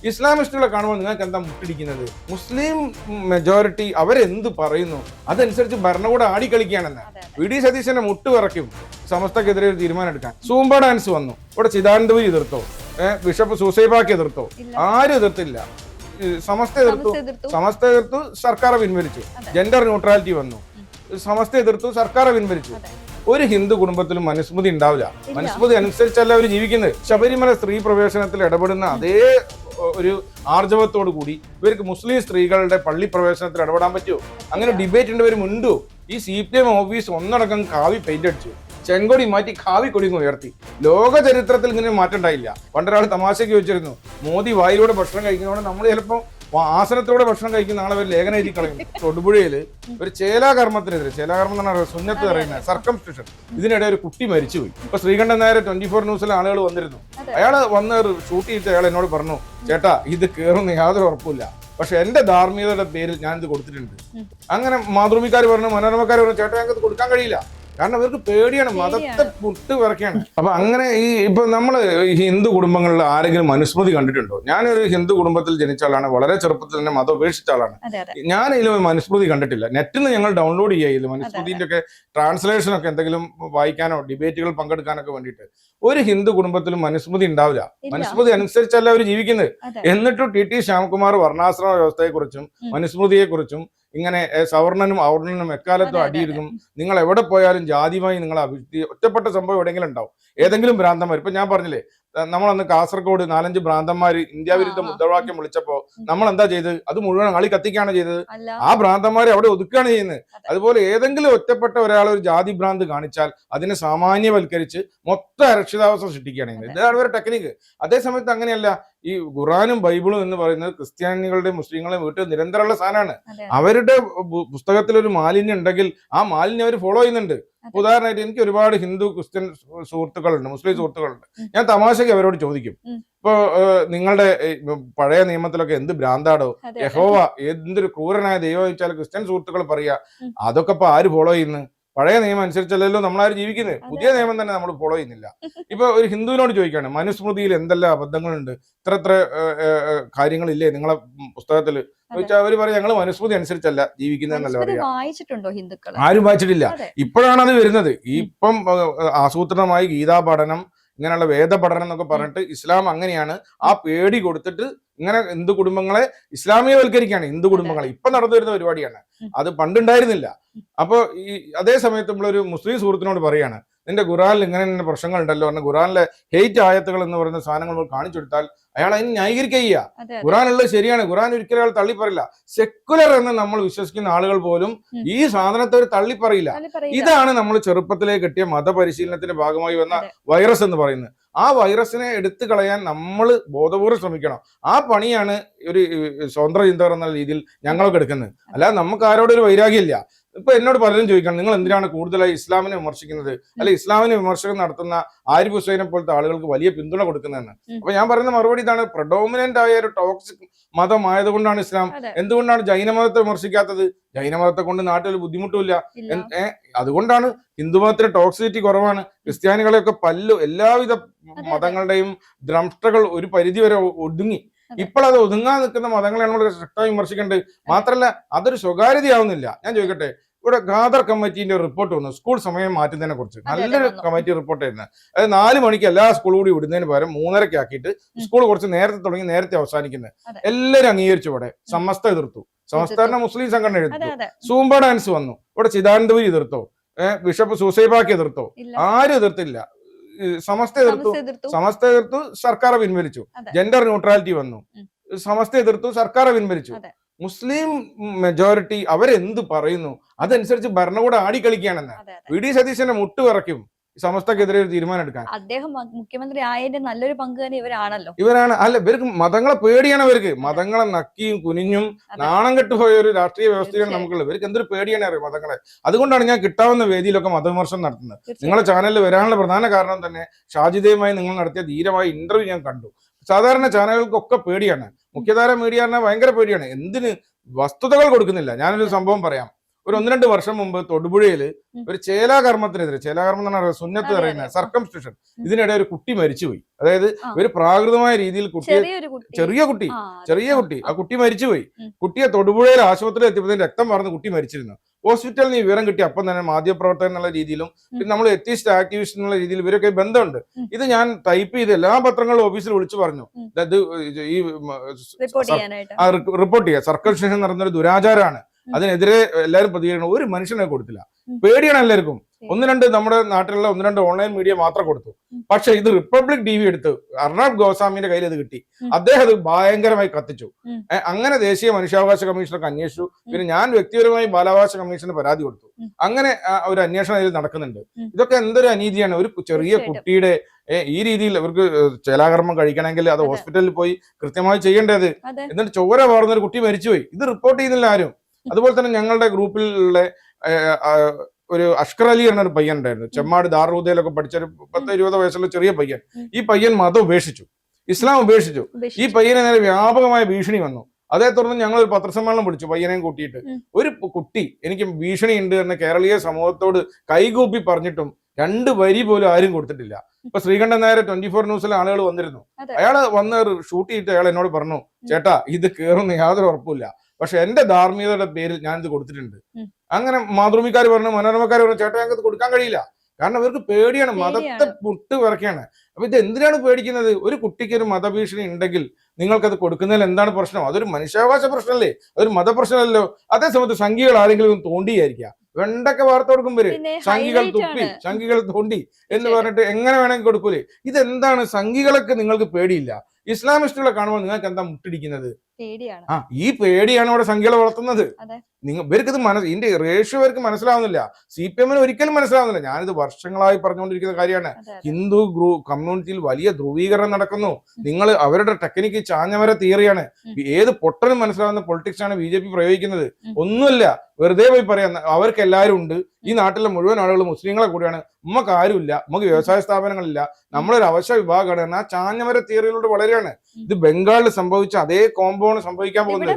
ഇസ്ലാമിസ്റ്റുകളെ കാണുമ്പോൾ നിങ്ങൾക്ക് എന്താ മുട്ടിടിക്കുന്നത്? മുസ്ലിം മെജോറിറ്റി അവരെന്ത് പറയുന്നു അതനുസരിച്ച് ഭരണകൂടം ആടിക്കളിക്കുകയാണെന്ന്. വി ഡി സതീശന്റെ മുട്ട് വിറയ്ക്കും സമസ്തക്കെതിരെ ഒരു തീരുമാനം എടുക്കാൻ. സൂംബ ഡാൻസ് വന്നു, ഇവിടെ ചിദാനന്ദപുരി എതിർത്തോ, ബിഷപ്പ് സൂസൈബാക്കി എതിർത്തോ? ആരും എതിർത്തില്ല. സമസ്ത എതിർത്തു, സർക്കാർ പിൻവലിച്ചു. ജെൻഡർ ന്യൂട്രാലിറ്റി വന്നു, സമസ്ത എതിർത്തു, സർക്കാർ പിൻവലിച്ചു. ഒരു ഹിന്ദു കുടുംബത്തിലും മനുസ്മൃതി ഉണ്ടാവില്ല. മനുസ്മൃതി അനുസരിച്ചല്ല അവർ ജീവിക്കുന്നത്. ശബരിമല സ്ത്രീ പ്രവേശനത്തിൽ ഇടപെടുന്ന അതേ ഒരു ആർജവത്തോടു കൂടി ഇവർക്ക് മുസ്ലിം സ്ത്രീകളുടെ പള്ളി പ്രവേശനത്തിൽ ഇടപെടാൻ പറ്റുമോ? അങ്ങനെ ഡിബേറ്റ് ഉണ്ടവർ മുണ്ടോ? ഈ CPM ഓഫീസ് ഒന്നടക്കം കാവി പെയിന്റ് അടിച്ചു, ചെങ്കൊടി മാറ്റി കാവി കൊടി ഉയർത്തി. ലോക ചരിത്രത്തിൽ ഇങ്ങനെ മാറ്റം ഉണ്ടായില്ല. പണ്ടൊരാൾ തമാശയ്ക്ക് ചോദിച്ചിരുന്നു, മോദി വായിലൂടെ ഭക്ഷണം കഴിക്കുന്നതുകൊണ്ട് നമ്മൾ ചിലപ്പോൾ ആസനത്തോടെ ഭക്ഷണം കഴിക്കുന്ന ആളെ ഒരു ലേഖനം എഴുതി കളയും. തൊടുപുഴയിൽ ഒരു ചേലാകർമ്മത്തിനെതിരെ, ചേലാകർമ്മം എന്ന് പറഞ്ഞാൽ സുന്നത്ത് പറയുന്നത് സർക്കംസ്റ്റിഷൻ, ഇതിനിടെ ഒരു കുട്ടി മരിച്ചുപോയി. ഇപ്പൊ ശ്രീകണ്ഠൻ നായർ 24 ന്യൂസിലെ ആളുകൾ വന്നിരുന്നു. അയാൾ വന്ന് ഷൂട്ട് ചെയ്തിട്ട് അയാൾ എന്നോട് പറഞ്ഞു, ചേട്ടാ ഇത് കയറുന്ന യാതൊരു ഉറപ്പില്ല, പക്ഷെ എന്റെ ധാർമ്മികതയുടെ പേരിൽ ഞാൻ ഇത് കൊടുത്തിട്ടുണ്ട്. അങ്ങനെ മാതൃഭൂമിക്കാർ പറഞ്ഞു, മനോരമക്കാർ പറഞ്ഞു, ചേട്ടാ ഞങ്ങൾക്ക് ഇത് കൊടുക്കാൻ കഴിയില്ല, കാരണം അവർക്ക് പേടിയാണ്, മതത്തെ പുട്ട് വിറയ്ക്കാണ്. അപ്പൊ അങ്ങനെ ഇപ്പൊ നമ്മള് ഹിന്ദു കുടുംബങ്ങളിൽ ആരെങ്കിലും മനുസ്മൃതി കണ്ടിട്ടുണ്ടോ? ഞാനൊരു ഹിന്ദു കുടുംബത്തിൽ ജനിച്ച ആളാണ്, വളരെ ചെറുപ്പത്തിൽ തന്നെ മതം ഉപേക്ഷിച്ച ആളാണ്. ഞാൻ ഇതിൽ മനുസ്മൃതി കണ്ടിട്ടില്ല. നെറ്റിൽ നിന്ന് ഞങ്ങൾ ഡൗൺലോഡ് ചെയ്യില്ല മനുസ്മൃതിന്റെ ഒക്കെ ട്രാൻസ്ലേഷൻ ഒക്കെ എന്തെങ്കിലും വായിക്കാനോ ഡിബേറ്റുകൾ പങ്കെടുക്കാനൊക്കെ വേണ്ടിയിട്ട്. ഒരു ഹിന്ദു കുടുംബത്തിലും മനുസ്മൃതി ഉണ്ടാവില്ല. മനുസ്മൃതി അനുസരിച്ചല്ല അവർ ജീവിക്കുന്നത്. എന്നിട്ടും TT ശ്യാംകുമാർ വർണ്ണാശ്രമ വ്യവസ്ഥയെക്കുറിച്ചും മനുസ്മൃതിയെക്കുറിച്ചും ഇങ്ങനെ സവർണനും ഔർണനും എക്കാലത്തും അടിയിരിക്കും. നിങ്ങൾ എവിടെ പോയാലും ജാതിയുമായി നിങ്ങൾ ഒറ്റപ്പെട്ട സംഭവം എവിടെയെങ്കിലും ഉണ്ടാവും. ഏതെങ്കിലും ഭ്രാന്തന്മാർ, ഇപ്പൊ ഞാൻ പറഞ്ഞില്ലേ, നമ്മളന്ന് കാസർഗോഡ് 4-5 ഭ്രാന്തന്മാർ ഇന്ത്യ വിരുദ്ധ മുദ്രാവാക്യം വിളിച്ചപ്പോ നമ്മൾ എന്താ ചെയ്തത്? അത് മുഴുവൻ ആളി കത്തിക്കാണ് ചെയ്തത്. ആ ഭ്രാന്തന്മാരെ അവിടെ ഒതുക്കുകയാണ് ചെയ്യുന്നത്. അതുപോലെ ഏതെങ്കിലും ഒറ്റപ്പെട്ട ഒരാൾ ഒരു ജാതി ഭ്രാന്ത് കാണിച്ചാൽ അതിനെ സാമാന്യവൽക്കരിച്ച് മൊത്തം അരക്ഷിതാവസ്ഥ സൃഷ്ടിക്കുകയാണ് ചെയ്യുന്നത്. ഇതാണ് അവരുടെ ടെക്നിക്ക്. അതേസമയത്ത് അങ്ങനെയല്ല. ഈ ഖുറാനും ബൈബിളും എന്ന് പറയുന്നത് ക്രിസ്ത്യാനികളുടെയും മുസ്ലിങ്ങളെയും വീട്ടിൽ നിരന്തരമുള്ള സാധനമാണ്. അവരുടെ പുസ്തകത്തിൽ ഒരു മാലിന്യം ഉണ്ടെങ്കിൽ ആ മാലിന്യം അവർ ഫോളോ ചെയ്യുന്നുണ്ട്. ഉദാഹരണമായിട്ട് എനിക്ക് ഒരുപാട് ഹിന്ദു ക്രിസ്ത്യൻ സുഹൃത്തുക്കളുണ്ട്, മുസ്ലിം സുഹൃത്തുക്കളുണ്ട്. ഞാൻ തമാശയ്ക്ക് അവരോട് ചോദിക്കും, ഇപ്പൊ നിങ്ങളുടെ പഴയ നിയമത്തിലൊക്കെ എന്ത് ഭ്രാന്താടോ, യഹോവ എന്തൊരു ക്രൂരനായ ദൈവം വെച്ചാൽ ക്രിസ്ത്യൻ സുഹൃത്തുക്കൾ പറയാ, അതൊക്കെ ഇപ്പൊ ആര് ഫോളോ ചെയ്യുന്നു? പഴയ നിയമം അനുസരിച്ചല്ലല്ലോ നമ്മളാരും ജീവിക്കുന്നത്. പുതിയ നിയമം തന്നെ നമ്മൾ ഫോളോ ചെയ്യുന്നില്ല. ഇപ്പൊ ഒരു ഹിന്ദുവിനോട് ചോദിക്കുകയാണ്, മനുസ്മൃതിയിൽ എന്തെല്ലാം അബദ്ധങ്ങളുണ്ട്, ഇത്ര കാര്യങ്ങളില്ലേ നിങ്ങളെ പുസ്തകത്തിൽ ചോദിച്ചാൽ അവര് പറയാം, ഞങ്ങൾ മനുസ്മൃതി അനുസരിച്ചല്ല ജീവിക്കുന്നതെന്നല്ല പറയാ. ആരും വായിച്ചിട്ടില്ല. ഇപ്പോഴാണ് അത് വരുന്നത്. ഇപ്പം ആസൂത്രണമായി ഗീതാ പഠനം, ഇങ്ങനെയുള്ള വേദ പഠനം എന്നൊക്കെ പറഞ്ഞിട്ട് ഇസ്ലാം അങ്ങനെയാണ്. ആ പേടി കൊടുത്തിട്ട് ഇങ്ങനെ ഹിന്ദു കുടുംബങ്ങളെ ഇസ്ലാമികവൽക്കരിക്കുകയാണ്. ഹിന്ദു കുടുംബങ്ങളെ ഇപ്പൊ നടന്നു വരുന്ന പരിപാടിയാണ്. അത് പണ്ടുണ്ടായിരുന്നില്ല. അപ്പൊ ഈ അതേ സമയത്ത് നമ്മളൊരു മുസ്ലിം സുഹൃത്തിനോട് പറയാണ്, നിന്റെ ഖുറാനിൽ ഇങ്ങനെ പ്രശ്നങ്ങൾ ഉണ്ടല്ലോ, ഖുറാനിലെ ഹെയ്റ്റ് ആയത്തുകൾ എന്ന് പറയുന്ന സാധനങ്ങൾ നമ്മൾ കാണിച്ചു കൊടുത്താൽ അയാൾ അതിന് ന്യായീകരിക്കുക. ഖുറാനുള്ളത് ശരിയാണ്, ഖുറാൻ ഒരിക്കലും അയാൾ തള്ളിപ്പറയില്ല. സെക്കുലർ എന്ന് നമ്മൾ വിശ്വസിക്കുന്ന ആളുകൾ പോലും ഈ സാധനത്തെ ഒരു തള്ളിപ്പറയില്ല. ഇതാണ് നമ്മൾ ചെറുപ്പത്തിലേക്ക് കിട്ടിയ മതപരിശീലനത്തിന്റെ ഭാഗമായി വന്ന വൈറസ് എന്ന് പറയുന്നത്. ആ വൈറസിനെ എടുത്തു കളയാൻ നമ്മൾ ബോധപൂർവ്വം ശ്രമിക്കണം. ആ പണിയാണ് ഒരു സ്വതന്ത്ര ചിന്തകർ എന്ന രീതിയിൽ ഞങ്ങളൊക്കെ എടുക്കുന്നത്. അല്ലാതെ നമുക്ക് ആരോടൊരു വൈരാഗ്യമില്ല. ഇപ്പൊ എന്നോട് പലരും ചോദിക്കണം, നിങ്ങൾ എന്തിനാണ് കൂടുതലായി ഇസ്ലാമിനെ വിമർശിക്കുന്നത്, അല്ലെ ഇസ്ലാമിനെ വിമർശനം നടത്തുന്ന ആരിഫ് ഹുസൈനെ പോലത്തെ ആളുകൾക്ക് വലിയ പിന്തുണ കൊടുക്കുന്നതെന്ന്. അപ്പൊ ഞാൻ പറയുന്ന മറുപടി ഇതാണ്, പ്രഡോമിനന്റ് ആയ ഒരു ടോക്സിക് മതമായതുകൊണ്ടാണ് ഇസ്ലാം. എന്തുകൊണ്ടാണ് ജൈനമതത്തെ വിമർശിക്കാത്തത്? ജൈനമതത്തെ കൊണ്ട് നാട്ടിൽ ബുദ്ധിമുട്ടില്ല. അതുകൊണ്ടാണ് ഹിന്ദുമതത്തിന് ടോക്സിസിറ്റി കുറവാണ്. ക്രിസ്ത്യാനികളെയൊക്കെ എല്ലാവിധ മതങ്ങളുടെയും ദ്രംഷ്ടകൾ ഒരു പരിധി വരെ ഒതുങ്ങി. ഇപ്പോൾ അത് ഒതുങ്ങാൻ നിൽക്കുന്ന മതങ്ങളെ നമ്മൾ ശക്തമായി വിമർശിക്കേണ്ടത്. മാത്രമല്ല അതൊരു സ്വകാര്യതയാവുന്നില്ല. ഞാൻ ചോദിക്കട്ടെ, ഇവിടെ ഖാദർ കമ്മിറ്റിന്റെ റിപ്പോർട്ട് വന്നു സ്കൂൾ സമയം മാറ്റുന്നതിനെ കുറിച്ച്. നല്ലൊരു കമ്മിറ്റി റിപ്പോർട്ട് ആയിരുന്നു. അതായത് 4 മണിക്ക് എല്ലാ സ്കൂൾ കൂടി വിടുന്നതിന് പകരം 3:30 ആക്കിയിട്ട് സ്കൂൾ കുറച്ച് നേരത്തെ തുടങ്ങി നേരത്തെ അവസാനിക്കുന്നത്. എല്ലാവരും അംഗീകരിച്ചു. ഇവിടെ സമസ്ത എതിർത്തു, സമസ്ത മുസ്ലിം സംഘടന എതിർത്തു. സൂംബ ഡാൻസ് വന്നു, ഇവിടെ ചിദാനന്ദപുരി എതിർത്തോ, ബിഷപ്പ് സൂസൈബാക്കി എതിർത്തോ? ആരും എതിർത്തില്ല. സമസ്ത എതിർത്തു, സർക്കാർ പിൻവലിച്ചു. ജെൻഡർ ന്യൂട്രാലിറ്റി വന്നു, സമസ്ത എതിർത്തു, സർക്കാർ പിൻവലിച്ചു. മുസ്ലിം മെജോറിറ്റി അവരെന്ത് പറയുന്നു അതനുസരിച്ച് ഭരണകൂടം ആടിക്കളിക്കുകയാണെന്ന്. വി ഡി സതീശന്റെ മുട്ട് വിറയ്ക്കും സമസ്തക്കെതിരെ ഒരു തീരുമാനം എടുക്കാൻ. അദ്ദേഹം മുഖ്യമന്ത്രി ആയതിന്റെ നല്ലൊരു പങ്ക് തന്നെ ഇവരാണ്. അല്ല, ഇവർക്ക് മതങ്ങളെ പേടിയാണ്. ഇവർക്ക് മതങ്ങളെ നക്കിയും കുനിഞ്ഞും നാണം കെട്ടുപോയ ഒരു രാഷ്ട്രീയ വ്യവസ്ഥയാണ് നമുക്കുള്ളത്. ഇവർക്ക് എന്തൊരു പേടിയാണ് അറിയാം മതങ്ങളെ. അതുകൊണ്ടാണ് ഞാൻ കിട്ടാവുന്ന വേദിയിലൊക്കെ മതവിമർശനം നടത്തുന്നത്. നിങ്ങളുടെ ചാനലിൽ വരാനുള്ള പ്രധാന കാരണം തന്നെ ഷാജിദയുമായി നിങ്ങൾ നടത്തിയ ധീരമായ ഇന്റർവ്യൂ ഞാൻ കണ്ടു. സാധാരണ ചാനലുകൾക്കൊക്കെ പേടിയാണ്, മുഖ്യധാര മീഡിയ ഭയങ്കര പേടിയാണ്. എന്തിന് വസ്തുതകൾ കൊടുക്കുന്നില്ല. ഞാനൊരു സംഭവം പറയാം. ഒരു 1-2 വർഷം മുമ്പ് തൊടുപുഴയില് ഒരു ചേലാകർമ്മത്തിനെതിരെ, ചേലാകർമ്മം എന്ന് പറഞ്ഞാൽ സുന്നത്ത് പറയുന്ന സർക്കംസ്റ്റിറ്റ്യൂഷൻ, ഇതിനിടെ ഒരു കുട്ടി മരിച്ചുപോയി. അതായത് ഒരു പ്രാകൃതമായ രീതിയിൽ കുട്ടിയെ, ചെറിയ കുട്ടി ആ കുട്ടി മരിച്ചുപോയി. കുട്ടിയെ തൊടുപുഴയിൽ ആശുപത്രിയിൽ എത്തിയപ്പോൾ രക്തം വാർന്ന് കുട്ടി മരിച്ചിരുന്നു. ഹോസ്പിറ്റലിൽ നിന്ന് വിവരം കിട്ടി അപ്പം തന്നെ മാധ്യമപ്രവർത്തകൻ എന്നുള്ള രീതിയിലും പിന്നെ നമ്മൾ എത്തിസ്റ്റ് ആക്ടിവിസ്റ്റ് എന്നുള്ള രീതിയിൽ ഇവരൊക്കെ ബന്ധമുണ്ട്. ഇത് ഞാൻ ടൈപ്പ് ചെയ്ത് എല്ലാ പത്രങ്ങളിലും ഓഫീസിൽ വിളിച്ചു പറഞ്ഞു, ഇത് ഈ റിപ്പോർട്ട് ചെയ്യുക, സർക്കംസ്റ്റിറ്റ്യൂഷൻ നടന്നൊരു ദുരാചാരമാണ്, അതിനെതിരെ എല്ലാവരും പ്രതികരിക്കണം. ഒരു മനുഷ്യനെ കൊടുത്തില്ല. പേടിയാണ് എല്ലാവർക്കും. 1-2 നമ്മുടെ നാട്ടിലുള്ള 1-2 ഓൺലൈൻ മീഡിയ മാത്രം കൊടുത്തു. പക്ഷെ ഇത് റിപ്പബ്ലിക് ടി വി എടുത്ത് അർണബ് ഗോസ്വാമിന്റെ കയ്യിൽ അത് കിട്ടി. അദ്ദേഹം അത് ഭയങ്കരമായി കത്തിച്ചു. അങ്ങനെ ദേശീയ മനുഷ്യാവകാശ കമ്മീഷനൊക്കെ അന്വേഷിച്ചു. പിന്നെ ഞാൻ വ്യക്തിപരമായി ബാലാവകാശ കമ്മീഷന് പരാതി കൊടുത്തു. അങ്ങനെ ഒരു അന്വേഷണം ഇതിൽ നടക്കുന്നുണ്ട്. ഇതൊക്കെ എന്തൊരു അനീതിയാണ്. ഒരു ചെറിയ കുട്ടിയുടെ ഈ രീതിയിൽ അവർക്ക് ചേലാകർമ്മം കഴിക്കണമെങ്കിൽ അത് ഹോസ്പിറ്റലിൽ പോയി കൃത്യമായി ചെയ്യേണ്ടത്. എന്നിട്ട് ചോര വാർന്നൊരു കുട്ടി മരിച്ചുപോയി. ഇത് റിപ്പോർട്ട് ചെയ്യുന്നില്ല ആരും. അതുപോലെ തന്നെ ഞങ്ങളുടെ ഗ്രൂപ്പിലുള്ള ഒരു അഷ്കർ അലി എന്നൊരു പയ്യൻ ഉണ്ടായിരുന്നു. ചെമ്മാട് ദാറുദയിലൊക്കെ പഠിച്ച ഒരു 10-20 വയസ്സുള്ള ചെറിയ പയ്യൻ. ഈ പയ്യൻ മതം ഉപേക്ഷിച്ചു, ഇസ്ലാം ഉപേക്ഷിച്ചു. ഈ പയ്യനെ നേരെ വ്യാപകമായ ഭീഷണി വന്നു. അതേ തുടർന്ന് ഞങ്ങൾ ഒരു പത്രസമ്മേളനം വിളിച്ചു പയ്യനെയും കൂട്ടിയിട്ട്. ഒരു കുട്ടി എനിക്ക് ഭീഷണി ഉണ്ട് എന്ന് കേരളീയ സമൂഹത്തോട് കൈകൂപ്പി പറഞ്ഞിട്ടും 2 വരി പോലും ആരും കൊടുത്തിട്ടില്ല. ഇപ്പൊ ശ്രീകണ്ഠൻ നായർ 24 ന്യൂസിലെ ആളുകൾ വന്നിരുന്നു. അയാൾ വന്ന് ഷൂട്ട് ചെയ്തിട്ട് അയാൾ എന്നോട് പറഞ്ഞു, ചേട്ടാ ഇത് കേറുന്ന യാതൊരു ഉറപ്പില്ല, പക്ഷെ എന്റെ ധാർമ്മികതയുടെ പേരിൽ ഞാൻ ഇത് കൊടുത്തിട്ടുണ്ട്. അങ്ങനെ മാതൃഭൂമിക്കാർ പറഞ്ഞു, മനോരമക്കാർ പറഞ്ഞു, ചേട്ടാ ഞങ്ങൾക്ക് ഇത് കൊടുക്കാൻ കഴിയില്ല. കാരണം ഇവർക്ക് പേടിയാണ്, മതത്തെ മുട്ട് വിറയ്ക്കാണ്. അപ്പൊ ഇത് എന്തിനാണ് പേടിക്കുന്നത്? ഒരു കുട്ടിക്ക് ഒരു മതഭീഷണി ഉണ്ടെങ്കിൽ നിങ്ങൾക്കത് കൊടുക്കുന്നതിൽ എന്താണ് പ്രശ്നം? അതൊരു മനുഷ്യാവകാശ പ്രശ്നമല്ലേ, അതൊരു മതപ്രശ്നമല്ലോ. അതേസമയത്ത് സംഘികൾ ആരെങ്കിലും തോണ്ടിയായിരിക്കാം, വെണ്ടൊക്കെ വാർത്ത കൊടുക്കുമ്പോര് സംഘികൾ തോണ്ടി എന്ന് പറഞ്ഞിട്ട് എങ്ങനെ വേണമെങ്കിൽ കൊടുക്കൂലേ? ഇതെന്താണ്? സംഘികളൊക്കെ നിങ്ങൾക്ക് പേടിയില്ല, ഇസ്ലാമിസ്റ്റുകളെ കാണുമ്പോൾ നിങ്ങൾക്ക് എന്താ മുട്ടിടിക്കുന്നത്? ഈ പേടിയാണ് അവിടെ സംഖ്യകളെ വളർത്തുന്നത്. ഇവർക്ക് ഇത് ഇതിന്റെ റേഷ്യോ ഇവർക്ക് മനസ്സിലാവുന്നില്ല. CPM-ന് ഒരിക്കലും മനസ്സിലാവുന്നില്ല. ഞാനിത് വർഷങ്ങളായി പറഞ്ഞുകൊണ്ടിരിക്കുന്ന കാര്യമാണ്. ഹിന്ദു കമ്മ്യൂണിറ്റിയിൽ വലിയ ധ്രുവീകരണം നടക്കുന്നു. നിങ്ങൾ അവരുടെ ടെക്നിക്ക് ചാഞ്ഞവരെ തിയറിയാണ്. ഏത് പൊട്ടനും മനസ്സിലാവുന്ന പൊളിറ്റിക്സ് ആണ് BJP പ്രയോഗിക്കുന്നത്. ഒന്നുമില്ല, വെറുതെ പോയി പറയാം. അവർക്ക് എല്ലാവരും ഉണ്ട്. ഈ നാട്ടിലെ മുഴുവൻ ആളുകൾ മുസ്ലിങ്ങളെ കൂടിയാണ്. നമുക്ക് ആരുമില്ല, നമുക്ക് വ്യവസായ സ്ഥാപനങ്ങളില്ല, നമ്മളൊരു അവശ്യ വിഭാഗമാണ് എന്ന ചാഞ്ഞവരെ തിയറിയിലൂടെ വളരെയാണ്. ഇത് ബംഗാളിൽ സംഭവിച്ച അതേ കോമ്പൗണ്ട് സംഭവിക്കാൻ പോകുന്നത്.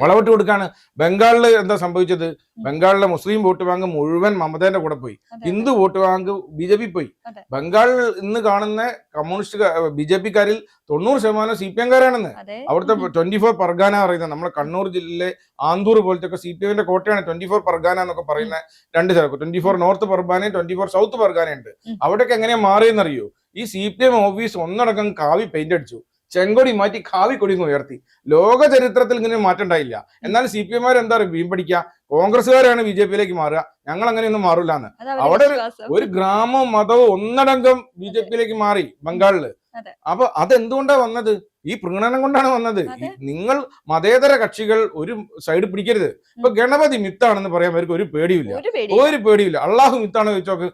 വളവിട്ട് കൊടുക്കാണ്. ബംഗാളിൽ എന്താ സംഭവിച്ചത്? ബംഗാളിലെ മുസ്ലിം വോട്ട് ബാങ്ക് മുഴുവൻ മമതേന്റെ കൂടെ പോയി, ഹിന്ദു വോട്ട് ബാങ്ക് BJP പോയി. ബംഗാളിൽ ഇന്ന് കാണുന്ന കമ്മ്യൂണിസ്റ്റ് BJP-ക്കാരിൽ 90% CPM-കാരാണെന്ന്. അവിടുത്തെ 24 പർഗാന പറയുന്നത്, നമ്മുടെ കണ്ണൂർ ജില്ലയിലെ ആന്തൂർ പോലത്തെ CPM-ന്റെ കോട്ടയാണ് 24 പർഗാന എന്നൊക്കെ പറയുന്ന 2 ചേർക്കും. 24 നോർത്ത് പർഗാനയും 24 സൗത്ത് പർഗാനയുണ്ട്. അവിടേക്ക് എങ്ങനെയാ മാറിയെന്നറിയോ? ഈ CPM ഓഫീസ് ഒന്നടക്കം കാവി പെയിന്റ് അടിച്ചു, ചെങ്കൊടി മാറ്റി കാവി കൊടി ഉയർത്തി. ലോക ചരിത്രത്തിൽ ഇങ്ങനെ മാറ്റം ഉണ്ടായില്ല. എന്നാൽ CPM-മാർ എന്താ പറയുക, വീം പഠിക്കുക, കോൺഗ്രസ്സുകാരാണ് BJP-യിലേക്ക് മാറുക, ഞങ്ങൾ അങ്ങനെയൊന്നും മാറില്ലാന്ന്. അവിടെ ഒരു ഗ്രാമവും മതവും ഒന്നടങ്കം BJP-യിലേക്ക് മാറി ബംഗാളില്. അപ്പൊ അതെന്തുകൊണ്ടാ വന്നത്? ഈ പ്രീണനം കൊണ്ടാണ് വന്നത്. നിങ്ങൾ മതേതര കക്ഷികൾ ഒരു സൈഡ് പിടിക്കരുത്. ഇപ്പൊ ഗണപതി മിത്താണെന്ന് പറയാൻ അവർക്ക് ഒരു പേടിയില്ല. അള്ളാഹു മിത്താണ് ചോദിച്ചോക്ക്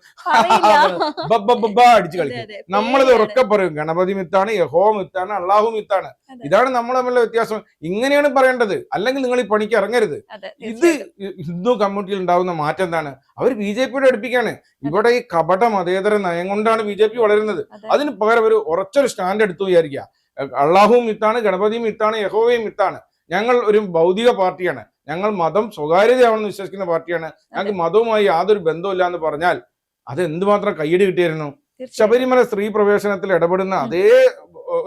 അടിച്ചു കളിക്കും. നമ്മളിത് ഉറക്കെ പറയും, ഗണപതി മിത്താണ്, യഹോവ മിത്താണ്, അള്ളാഹു മിത്താണ്. ഇതാണ് നമ്മൾ തമ്മിലുള്ള വ്യത്യാസം. ഇങ്ങനെയാണ് പറയേണ്ടത്. അല്ലെങ്കിൽ നിങ്ങൾ ഈ പണിക്ക് ഇറങ്ങരുത്. ഇത് ഹിന്ദു കമ്മ്യൂണിറ്റിയിൽ ഉണ്ടാവുന്ന മാറ്റം എന്താണ്? അവർ BJP-യോട് അടുപ്പിക്കാണ്. ഇവിടെ ഈ കപട മതേതര നയം കൊണ്ടാണ് BJP വളരുന്നത്. അതിന് പകരം ഒരു ഉറച്ചൊരു സ്റ്റാൻഡ് എടുത്തു വിചാരിക്കുക, അള്ളാഹുവും മിത്താണ്, ഗണപതിയും മിത്താണ്, യഹോവയും മിത്താണ്, ഞങ്ങൾ ഒരു ഭൗതിക പാർട്ടിയാണ്, ഞങ്ങൾ മതം സ്വകാര്യതയാണെന്ന് വിശ്വസിക്കുന്ന പാർട്ടിയാണ്, ഞങ്ങൾക്ക് മതവുമായി യാതൊരു ബന്ധമില്ല എന്ന് പറഞ്ഞാൽ അത് എന്തുമാത്രം കയ്യടി കിട്ടിയായിരുന്നു. ശബരിമല സ്ത്രീ പ്രവേശനത്തിൽ ഇടപെടുന്ന അതേ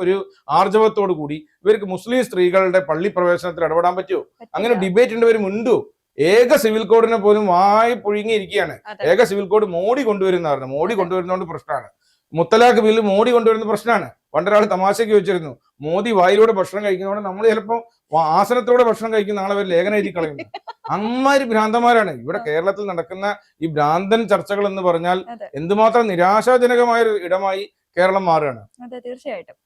ഒരു ആർജവത്തോടു കൂടി ഇവർക്ക് മുസ്ലിം സ്ത്രീകളുടെ പള്ളി പ്രവേശനത്തിൽ ഇടപെടാൻ പറ്റുമോ? അങ്ങനെ ഡിബേറ്റിന്റെ പേര് മുണ്ടു. ഏക സിവിൽ കോഡിനെ പോലും വായി പുഴുങ്ങിയിരിക്കുകയാണ്. ഏക സിവിൽ കോഡ് മോഡി കൊണ്ടുവരുന്നതായിരുന്നു. മോഡി കൊണ്ടുവരുന്നതുകൊണ്ട് പ്രശ്നമാണ്. മുത്തലാഖ് ബില്ല് മോഡി കൊണ്ടുവരുന്ന പ്രശ്നമാണ്. പണ്ടൊരാൾ തമാശയ്ക്ക് വെച്ചിരുന്നു, മോദി വായിലൂടെ ഭക്ഷണം കഴിക്കുന്നതുകൊണ്ട് നമ്മൾ ചിലപ്പോൾ ആസനത്തോടെ ഭക്ഷണം കഴിക്കുന്ന ആളെ ഒരു ലേഖനം എഴുതി കളയുന്നു. അമ്മാതിരി ഭ്രാന്തന്മാരാണ് ഇവിടെ കേരളത്തിൽ നടക്കുന്ന ഈ ഭ്രാന്തൻ ചർച്ചകൾ എന്ന് പറഞ്ഞാൽ എന്തുമാത്രം നിരാശാജനകമായ ഒരു ഇടമായി കേരളം മാറുകയാണ്. തീർച്ചയായിട്ടും.